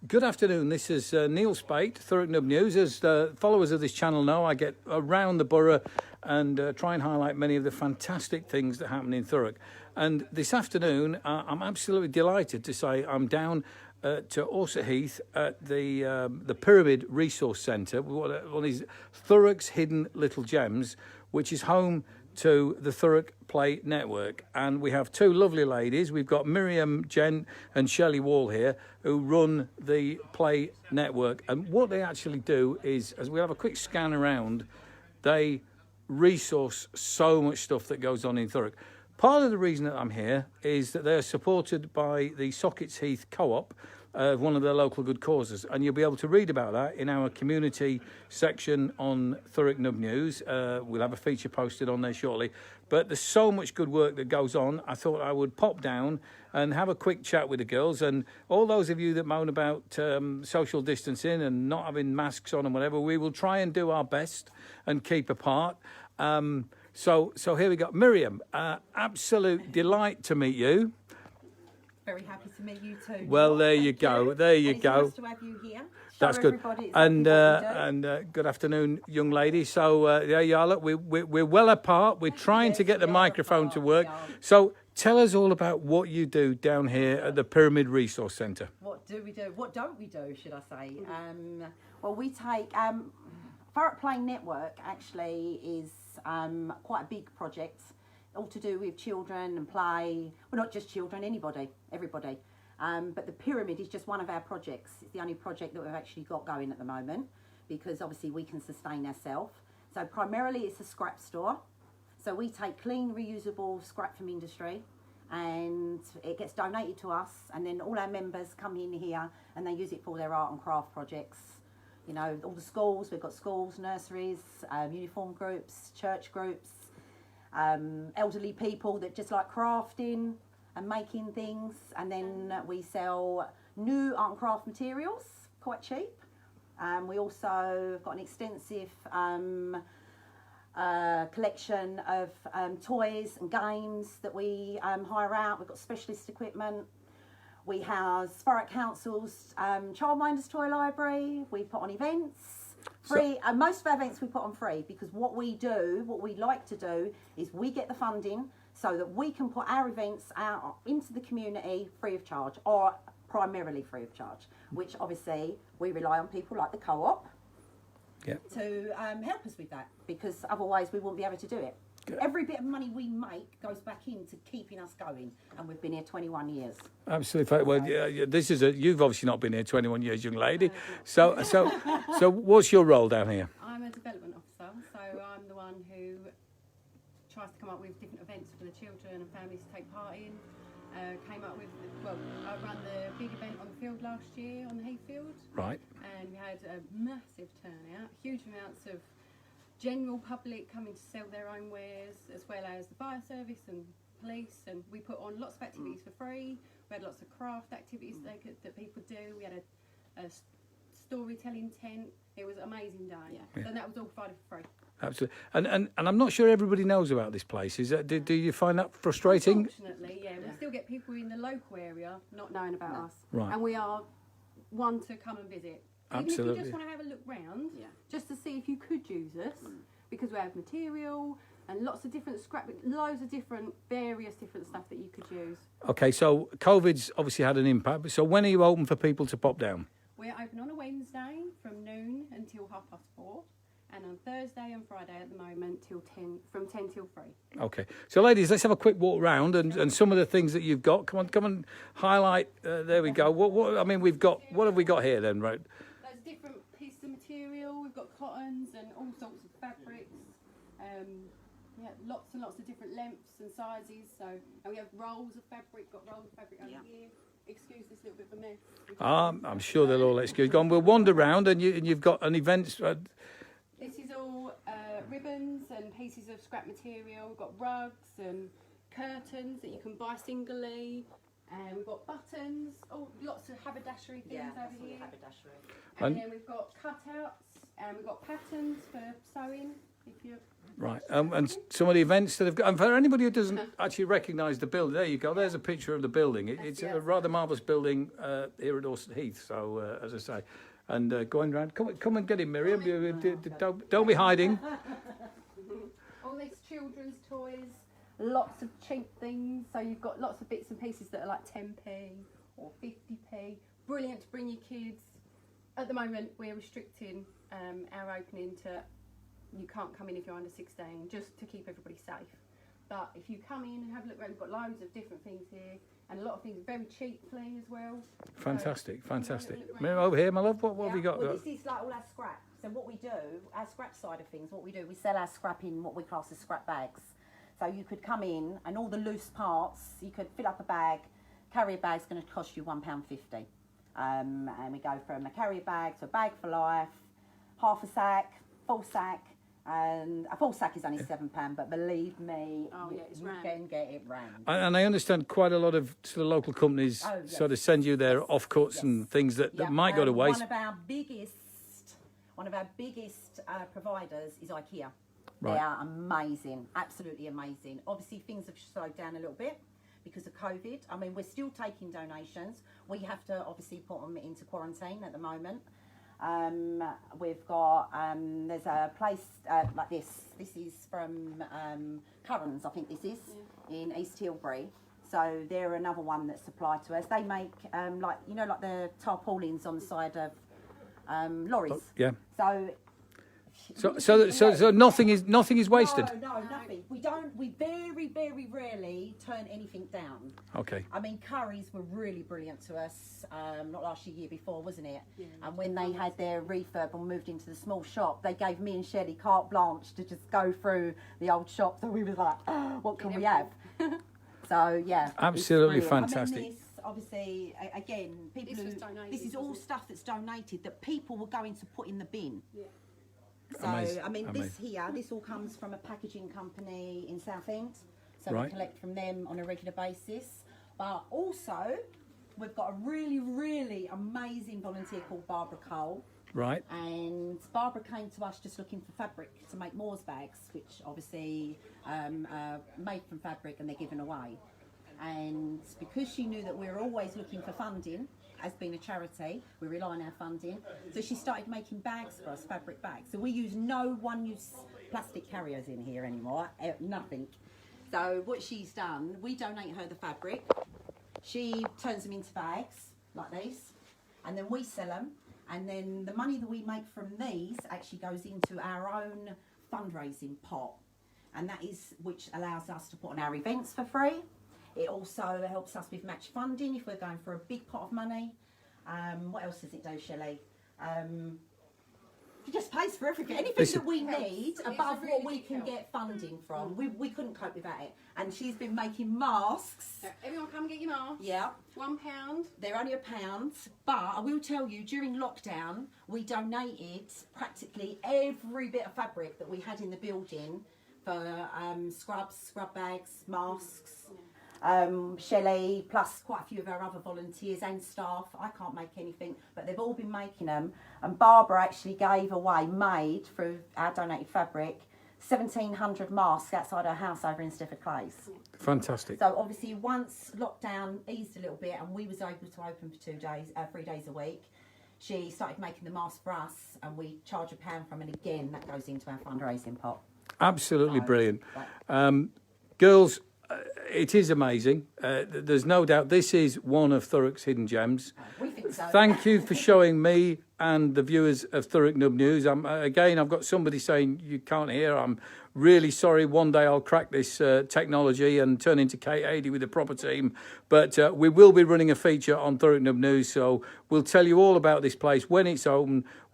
Good afternoon. This is Neil Spate, Thurrock Nub News. As followers of this channel know, I get around the borough and try and highlight many of the fantastic things that happen in Thurrock. And this afternoon, I'm absolutely delighted to say I'm down to Orsett Heath at the Pyramid Resource Centre, one of these Thurrock's hidden little gems, which is home to the Thurrock Play Network. And we have two lovely ladies. We've got Miriam Gent and Shelley Wall here, who run the Play Network. And what they actually do is, as we have a quick scan around, they resource so much stuff that goes on in Thurrock. Part of the reason that I'm here is that they're supported by the Sockets Heath Co-op, one of their local good causes, and you'll be able to read about that in our community section on Thurrock Nub News. We'll have a feature posted on there shortly, but there's so much good work that goes on. I thought I would pop down and have a quick chat with the girls, and all those of you that moan about social distancing and not having masks on and whatever, we will try and do our best and keep apart. So here we go. Miriam, absolute delight to meet you. Very happy to meet you too. Well, there you go. There you go. Nice to have you here. That's good. And good afternoon, young lady. So there you are. Look, we're well apart. We're trying to get the microphone to work. So tell us all about what you do down here at the Pyramid Resource Centre. What do we do? What don't we do, should I say? Well, we take Thurrock Play Network actually is quite a big project. All to do with children and play. Well, not just children, everybody. But the Pyramid is just one of our projects. It's the only project that we've actually got going at the moment, because obviously we can sustain ourselves. So primarily it's a scrap store. So we take clean, reusable scrap from industry, and it gets donated to us, and then all our members come in here and they use it for their art and craft projects. You know, all the schools, we've got schools, nurseries, uniform groups, church groups, elderly people that just like crafting and making things, and then we sell new art and craft materials quite cheap. We also got an extensive collection of toys and games that we hire out. We've got specialist equipment. We house Thurrock Council's Childminders Toy Library. We put on events. Free. Most of our events we put on free, because what we like to do is we get the funding so that we can put our events out into the community free of charge, or primarily free of charge, which obviously we rely on people like the Co-op to help us with that, because otherwise we wouldn't be able to do it. Every bit of money we make goes back into keeping us going, and we've been here 21 years. Absolutely. Well, yeah, this is you've obviously not been here 21 years, young lady. So what's your role down here? I'm a development officer, so I'm the one who tries to come up with different events for the children and families to take part in. Came up with, I ran the big event on the field last year on the Hayfield. Right. And we had a massive turnout, huge amounts of general public coming to sell their own wares, as well as the fire service and police, and we put on lots of activities for free. We had lots of craft activities that people do. We had a storytelling tent. It was an amazing day. Yeah. And that was all provided for free. Absolutely. And I'm not sure everybody knows about this place. Is that, do you find that frustrating? Unfortunately, yeah. We still get people in the local area not knowing about us. Right. And we are one to come and visit. Absolutely. Even if you just want to have a look round, just to see if you could use us, because we have material and lots of different loads of various different stuff that you could use. Okay, so COVID's obviously had an impact. So when are you open for people to pop down? We're open on a Wednesday from noon until 4:30, and on Thursday and Friday at the moment from 10 till 3. Okay, so ladies, let's have a quick walk round and some of the things that you've got. Come on, highlight. There we go. What have we got here then, right? Different pieces of material. We've got cottons and all sorts of fabrics. Lots and lots of different lengths and sizes. And we have rolls of fabric. Got rolls of fabric over here. Excuse this little bit of a mess. I'm sure they'll all excuse. Go on. We'll wander around, and you've got an event. This is all ribbons and pieces of scrap material. We've got rugs and curtains that you can buy singly. And we've got buttons, lots of haberdashery things over here. And then we've got cutouts, and we've got patterns for sewing. If you Right, and some of the events that have got, and for anybody who doesn't actually recognise the building, there you go, there's a picture of the building. It's a rather marvellous building here at Dorset Heath, so as I say, and going round, come and get him, Miriam, don't be hiding. all these children's toys, lots of cheap things. So you've got lots of bits and pieces that are like 10p or 50p. Brilliant to bring your kids. At the moment, we're restricting our opening to you can't come in if you're under 16, just to keep everybody safe. But if you come in and have a look around, we've got loads of different things here, and a lot of things very cheaply as well. Fantastic, So, fantastic. have a look around. Miriam, over here, my love, what have we got? Well, this is like all our scrap. So what we do, our scrap side of things, what we do, we sell our scrap in what we class as scrap bags. So you could come in and all the loose parts, you could fill up a bag. Carrier bag's going to cost you £1.50. And we go from a carrier bag to a bag for life, half a sack, full sack. And a full sack is only £7, but believe me, It's you round. can get it round. And I understand quite a lot of sort of local companies sort of send you their offcuts and things that might go to waste. One of our biggest providers is IKEA. Right. They are amazing, absolutely amazing. Obviously, things have slowed down a little bit because of COVID. I mean, we're still taking donations. We have to obviously put them into quarantine at the moment. We've got there's a place like this. This is from Currans, I think this is in East Tilbury. So they're another one that supply to us. They make like the tarpaulins on the side of lorries. Yeah. So So nothing is wasted. No, nothing. We very, very rarely turn anything down. Okay. I mean, Currys were really brilliant to us. Not last year before, wasn't it? Yeah. And when they had their refurb and moved into the small shop, they gave me and Shelley carte blanche to just go through the old shop. So we was like, oh, what can we have? So yeah, Absolutely it's brilliant. fantastic. I mean, this, obviously, again, people This was who donated, this is all wasn't it? stuff that's donated that people were going to put in the bin. Yeah. So, Amazing, I mean, amazing. this all comes from a packaging company in Southend. So Right. we collect from them on a regular basis. But also, we've got a really, really amazing volunteer called Barbara Cole. Right. And Barbara came to us just looking for fabric to make Moore's bags, which obviously are made from fabric and they're given away. And because she knew that we were always looking for funding, as being a charity, we rely on our funding. So she started making bags for us, fabric bags. So we use no one-use plastic carriers in here anymore, nothing. So what she's done, we donate her the fabric. She turns them into bags like these, and then we sell them. And then the money that we make from these actually goes into our own fundraising pot. And that is, which allows us to put on our events for free. It also helps us with match funding if we're going for a big pot of money. What else does it do, Shelley? It just pays for everything. Anything that we need above really what we big can help. get funding from, we couldn't cope without it. And she's been making masks. So everyone come get your mask. Yeah. £1. They're only £1, but I will tell you, during lockdown, we donated practically every bit of fabric that we had in the building for scrubs, scrub bags, masks. Shelley, plus quite a few of our other volunteers and staff. I can't make anything, but they've all been making them. And Barbara actually made through our donated fabric, 1,700 masks outside her house over in Stefford Clays. Fantastic. So obviously once lockdown eased a little bit and we was able to open for 3 days a week, she started making the masks for us and we charge £1 from, and again that goes into our fundraising pot. Absolutely So, brilliant. right. Girls, it is amazing. There's no doubt this is one of Thurrock's hidden gems. We think so. Thank you for showing me and the viewers of Thurrock Nub News. Again, I've got somebody saying you can't hear. I'm really sorry. One day I'll crack this technology and turn into K80 with a proper team. But we will be running a feature on Thurrock Nub News, so we'll tell you all about this place when it's open,